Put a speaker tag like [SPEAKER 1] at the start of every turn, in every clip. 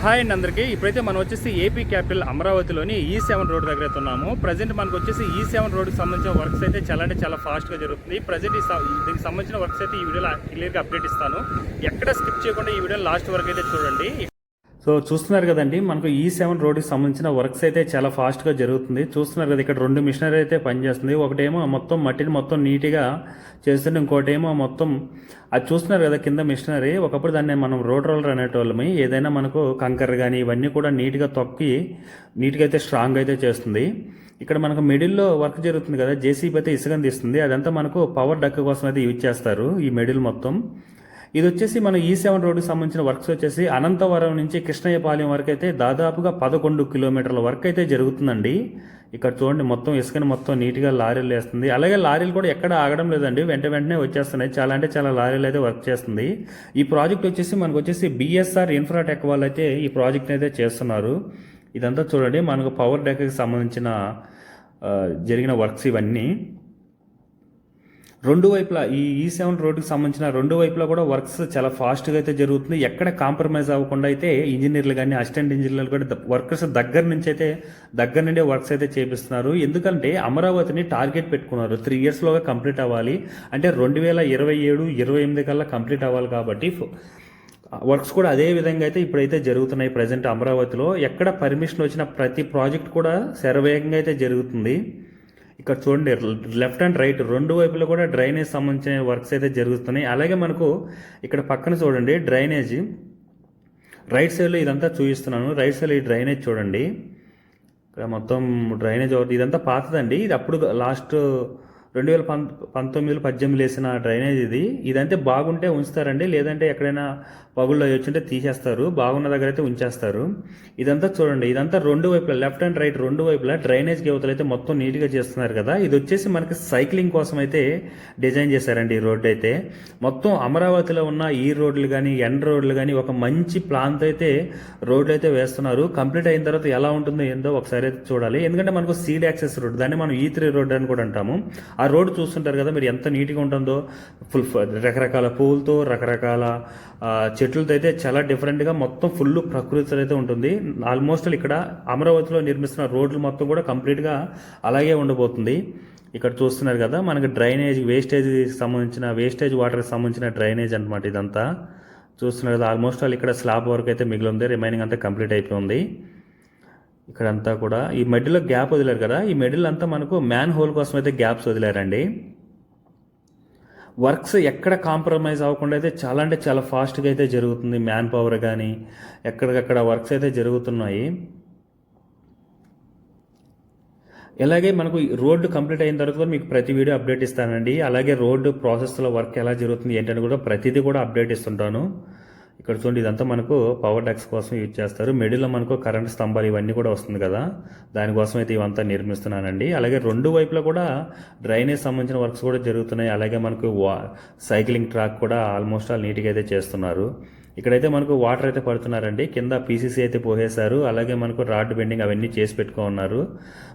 [SPEAKER 1] Hi అండి అందరికీ. ఇప్పుడైతే మనం వచ్చేసి ఏపీ క్యాపిటల్ అమరావతిలోని E7 రోడ్ దగ్గర అయితే ఉన్నాము. ప్రజెంట్ మనకు వచ్చేసి E7 రోడ్కి సంబంధించిన వర్క్స్ అయితే చాలా అంటే చాలా ఫాస్ట్గా జరుగుతుంది. ప్రజెంట్ దీనికి సంబంధించిన వర్క్స్ అయితే ఈ వీడియోలో క్లియర్గా అప్డేట్ ఇస్తాను. ఎక్కడ స్కిప్ చేయకుండా ఈ వీడియో లాస్ట్ వరకు అయితే చూడండి. సో చూస్తున్నారు కదండి, మనకు E7 రోడ్కి సంబంధించిన వర్క్స్ అయితే చాలా ఫాస్ట్గా జరుగుతుంది. చూస్తున్నారు కదా, ఇక్కడ రెండు మిషనరీ అయితే పనిచేస్తుంది. ఒకటేమో మొత్తం మట్టిని మొత్తం నీట్గా చేస్తుంటే, ఇంకోటేమో మొత్తం అది చూస్తున్నారు కదా కింద మిషనరీ. ఒకప్పుడు దాన్ని మనం రోడ్ రోలర్ అనేటోళ్ళమి. ఏదైనా మనకు కంకర్ కానీ ఇవన్నీ కూడా నీట్గా తొక్కి నీట్గా అయితే స్ట్రాంగ్ అయితే చేస్తుంది. ఇక్కడ మనకు మిడిల్లో వర్క్ జరుగుతుంది కదా, జేసీబీ అయితే ఇసుకని తీస్తుంది. అదంతా మనకు పవర్ డక్ కోసం అయితే యూజ్ చేస్తారు ఈ మిడిల్ మొత్తం. ఇది వచ్చేసి మన E7 రోడ్డుకి సంబంధించిన వర్క్స్ వచ్చేసి అనంతవరం నుంచి కృష్ణయ్యపాలెం వరకు అయితే దాదాపుగా 11 కిలోమీటర్ల వర్క్ అయితే జరుగుతుందండి. ఇక్కడ చూడండి, మొత్తం ఇసుకని మొత్తం నీట్గా లారీలు వేస్తుంది. అలాగే లారీలు కూడా ఎక్కడ ఆగడం లేదండి, వెంటనే వచ్చేస్తున్నాయి. చాలా అంటే చాలా లారీలు అయితే వర్క్ చేస్తుంది. ఈ ప్రాజెక్ట్ వచ్చేసి మనకు వచ్చేసి BSR ఇన్ఫ్రాటెక్ వాళ్ళు అయితే ఈ ప్రాజెక్ట్ అయితే చేస్తున్నారు. ఇదంతా చూడండి, మనకు పవర్ డెక్కి సంబంధించిన జరిగిన వర్క్స్ ఇవన్నీ. రెండు వైపులా ఈ E7 రోడ్డుకి సంబంధించిన రెండు వైపులా కూడా వర్క్స్ చాలా ఫాస్ట్గా అయితే జరుగుతుంది. ఎక్కడ కాంప్రమైజ్ అవ్వకుండా అయితే ఇంజనీర్లు కానీ అసిస్టెంట్ ఇంజనీర్లు కూడా వర్కర్స్ దగ్గర నుండే వర్క్స్ అయితే చేపిస్తున్నారు. ఎందుకంటే అమరావతిని టార్గెట్ పెట్టుకున్నారు, 3 ఇయర్స్లోగా కంప్లీట్ అవ్వాలి. అంటే 2027-28 కల్లా కంప్లీట్ అవ్వాలి. కాబట్టి వర్క్స్ కూడా అదే విధంగా అయితే ఇప్పుడైతే జరుగుతున్నాయి. ప్రజెంట్ అమరావతిలో ఎక్కడ పర్మిషన్ వచ్చిన ప్రతి ప్రాజెక్ట్ కూడా శరవేగంగా అయితే జరుగుతుంది. ఇక్కడ చూడండి, లెఫ్ట్ అండ్ రైట్ రెండు వైపులో కూడా డ్రైనేజ్ సంబంధించిన వర్క్స్ అయితే జరుగుతున్నాయి. అలాగే మనకు ఇక్కడ పక్కన చూడండి డ్రైనేజ్, రైట్ సైడ్లో ఇదంతా చూపిస్తున్నాను. రైట్ సైడ్ ఈ డ్రైనేజ్ చూడండి, ఇక్కడ మొత్తం డ్రైనేజ్ ఇదంతా పాతదండి. ఇది అప్పుడు లాస్ట్ 2019-18 వేసిన డ్రైనేజ్ ఇదంతే బాగుంటే ఉంచుతారండి, లేదంటే ఎక్కడైనా పగుళ్ళు వచ్చింటే తీసేస్తారు. బాగున్న దగ్గర అయితే ఉంచేస్తారు. ఇదంతా చూడండి, ఇదంతా రెండు వైపులా లెఫ్ట్ అండ్ రైట్ రెండు వైపులా డ్రైనేజ్ గేవతలు అయితే మొత్తం నీట్గా చేస్తున్నారు కదా. ఇది వచ్చేసి మనకి సైక్లింగ్ కోసం అయితే డిజైన్ చేశారండి ఈ రోడ్డు అయితే. మొత్తం అమరావతిలో ఉన్న ఈ రోడ్లు కానీ రోడ్లు కానీ ఒక మంచి ప్లాన్తో అయితే రోడ్లు అయితే వేస్తున్నారు. కంప్లీట్ అయిన తర్వాత ఎలా ఉంటుందో ఏందో ఒకసారి అయితే చూడాలి. ఎందుకంటే మనకు సీడ్ యాక్సెస్ రోడ్, దాన్ని మనం E3 రోడ్ అని కూడా అంటాము. ఆ రోడ్డు చూస్తుంటారు కదా మీరు, ఎంత నీట్గా ఉంటుందో. రకరకాల పువ్వులతో రకరకాల చెట్లతో అయితే చాలా డిఫరెంట్గా మొత్తం ఫుల్ ప్రకృతితో అయితే ఉంటుంది. ఆల్మోస్ట్ ఇక్కడ అమరావతిలో నిర్మిస్తున్న రోడ్లు మొత్తం కూడా కంప్లీట్గా అలాగే ఉండబోతుంది. ఇక్కడ చూస్తున్నారు కదా, మనకి డ్రైనేజ్ వేస్టేజ్ వాటర్కి సంబంధించిన డ్రైనేజ్ అనమాట ఇదంతా. చూస్తున్నారు కదా, ఆల్మోస్ట్ ఇక్కడ స్లాబ్ వర్క్ అయితే మిగిలి ఉంది, రిమైనింగ్ అంతా కంప్లీట్ అయిపోయింది. ఇక్కడంతా కూడా ఈ మిడిల్లో గ్యాప్ వదిలేరు కదా, ఈ మిడిల్ అంతా మనకు మ్యాన్ హోల్ కోసం అయితే గ్యాప్స్ వదిలేరండి. వర్క్స్ ఎక్కడ కాంప్రమైజ్ అవ్వకుండా అయితే చాలా అంటే చాలా ఫాస్ట్గా అయితే జరుగుతుంది. మ్యాన్ పవర్ కానీ ఎక్కడికక్కడ వర్క్స్ అయితే జరుగుతున్నాయి. ఇలాగే మనకు రోడ్డు కంప్లీట్ అయిన తర్వాత కూడా మీకు ప్రతి వీడియో అప్డేట్ ఇస్తానండి. అలాగే రోడ్డు ప్రాసెస్లో వర్క్ ఎలా జరుగుతుంది ఏంటని కూడా ప్రతిదీ కూడా అప్డేట్ ఇస్తుంటాను. ఇక్కడ చూడండి, ఇదంతా మనకు పవర్ డక్స్ కోసం యూజ్ చేస్తారు. మిడిల్లో మనకు కరెంట్ స్తంభాలు ఇవన్నీ కూడా వస్తుంది కదా, దానికోసం అయితే ఇవంతా నిర్మిస్తున్నానండి. అలాగే రెండు వైపులా కూడా డ్రైనేజ్ సంబంధించిన వర్క్స్ కూడా జరుగుతున్నాయి. అలాగే మనకు సైక్లింగ్ ట్రాక్ కూడా ఆల్మోస్ట్ నీట్గా అయితే చేస్తున్నారు. ఇక్కడైతే మనకు వాటర్ అయితే పడుతున్నారండి, కింద PCC అయితే పోసేశారు. అలాగే మనకు రాడ్ బెండింగ్ అవన్నీ చేసి పెట్టుకున్నారు.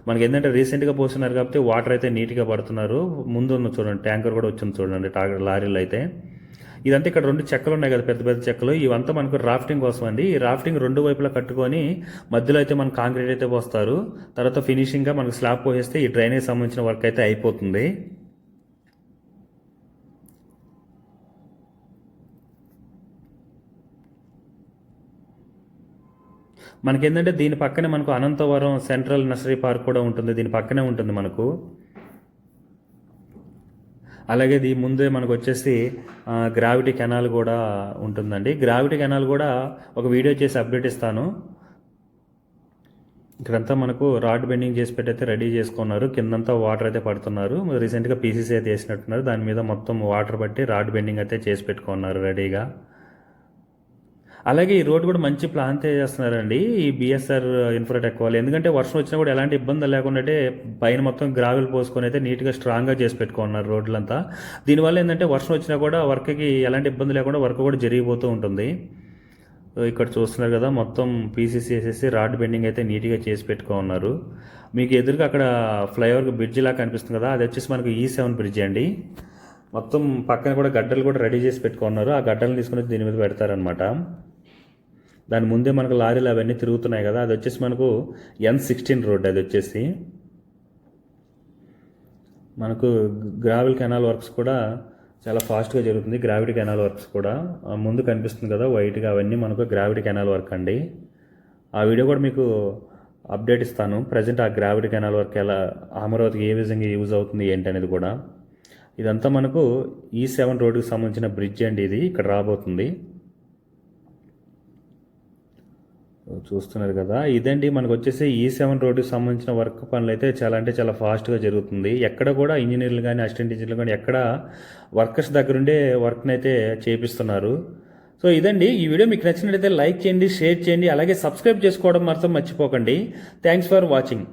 [SPEAKER 1] మనకి ఏంటంటే రీసెంట్గా పోస్తున్నారు కాబట్టి వాటర్ అయితే నీట్గా పడుతున్నారు. ముందు ఉన్న చూడండి ట్యాంకర్ కూడా వచ్చింది చూడండి, లారీలు అయితే. ఇదంతా ఇక్కడ రెండు చెక్కలు ఉన్నాయి కదా, పెద్ద పెద్ద చెక్కలు. ఇవంతా మనకు రాఫ్టింగ్ కోసం అండి. ఈ రాఫ్టింగ్ రెండు వైపులా కట్టుకొని మధ్యలో అయితే మనకు కాంక్రీట్ అయితే పోస్తారు. తర్వాత ఫినిషింగ్గా మనకు స్లాబ్ పోసేస్తే ఈ డ్రైనేజ్ సంబంధించిన వర్క్ అయితే అయిపోతుంది. మనకేంటంటే దీని పక్కనే మనకు అనంతవరం సెంట్రల్ నర్సరీ పార్క్ కూడా ఉంటుంది, దీని పక్కనే ఉంటుంది మనకు. అలాగే ముందే మనకు వచ్చేసి గ్రావిటీ కెనాల్ కూడా ఉంటుందండి. గ్రావిటీ కెనాల్ కూడా ఒక వీడియో చేసి అప్డేట్ ఇస్తాను. ఇక్కడంతా మనకు రాడ్ బెండింగ్ చేసి పెట్టయితే రెడీ చేసుకున్నారు. కిందంతా వాటర్ అయితే పడుతున్నారు. రీసెంట్గా PCC అయితే వేసినట్టున్నారు, దాని మీద మొత్తం వాటర్ పట్టి రాడ్ బెండింగ్ అయితే చేసి పెట్టుకున్నారు రెడీగా. అలాగే ఈ రోడ్ కూడా మంచి ప్లాన్ చేస్తున్నారండి ఈ BSR ఇన్ఫ్రాటెక్ వాళ్ళు. ఎందుకంటే వర్షం వచ్చినా కూడా ఎలాంటి ఇబ్బంది లేకుండా పైన మొత్తం గ్రావెల్ పోసుకొని అయితే నీట్గా స్ట్రాంగ్గా చేసి పెట్టుకున్నారు రోడ్లంతా. దీనివల్ల ఏంటంటే వర్షం వచ్చినా కూడా వర్క్కి ఎలాంటి ఇబ్బంది లేకుండా వర్క్ కూడా జరిగిపోతూ ఉంటుంది. ఇక్కడ చూస్తున్నారు కదా, మొత్తం PCC వేసేసి రాడ్ బెండింగ్ అయితే నీట్గా చేసి పెట్టుకున్నారు. మీకు ఎదురుగా అక్కడ ఫ్లైఓవర్ బ్రిడ్జ్ లాగా కనిపిస్తుంది కదా, అది వచ్చేసి మనకు E7 బ్రిడ్జ్ అండి. మొత్తం పక్కన కూడా గడ్డలు కూడా రెడీ చేసి పెట్టుకున్నారు. ఆ గడ్డలు తీసుకుని దీని మీద పెడతారనమాట. దాని ముందే మనకు లారీలు అవన్నీ తిరుగుతున్నాయి కదా, అది వచ్చేసి మనకు N16 రోడ్. అది వచ్చేసి మనకు గ్రావెల్ కెనాల్ వర్క్స్ కూడా చాలా ఫాస్ట్గా జరుగుతుంది. గ్రావిటీ కెనాల్ వర్క్స్ కూడా ముందు కనిపిస్తుంది కదా వైట్గా, అవన్నీ మనకు గ్రావిటీ కెనాల్ వర్క్ అండి. ఆ వీడియో కూడా మీకు అప్డేట్ ఇస్తాను. ప్రజెంట్ ఆ గ్రావిటీ కెనాల్ వర్క్ ఎలా అమరావతికి ఏ విధంగా యూజ్ అవుతుంది ఏంటి అనేది కూడా. ఇదంతా మనకు E7 రోడ్డుకి సంబంధించిన బ్రిడ్జ్ అండి. ఇది ఇక్కడ రాబోతుంది, చూస్తున్నారు కదా. ఇదండి మనకు వచ్చేసి E7 రోడ్డుకి సంబంధించిన వర్క్ పనులు అయితే చాలా అంటే చాలా ఫాస్ట్గా జరుగుతుంది. ఎక్కడ కూడా ఇంజనీర్లు కానీ అసిస్టెంట్ ఇంజనీర్లు కానీ ఎక్కడ వర్కర్స్ దగ్గరుండే వర్క్ని అయితే చేపిస్తున్నారు. సో ఇదండి ఈ వీడియో. మీకు నచ్చినట్లయితే లైక్ చేయండి, షేర్ చేయండి, అలాగే సబ్స్క్రైబ్ చేసుకోవడం మాత్రం మర్చిపోకండి. Thanks for watching.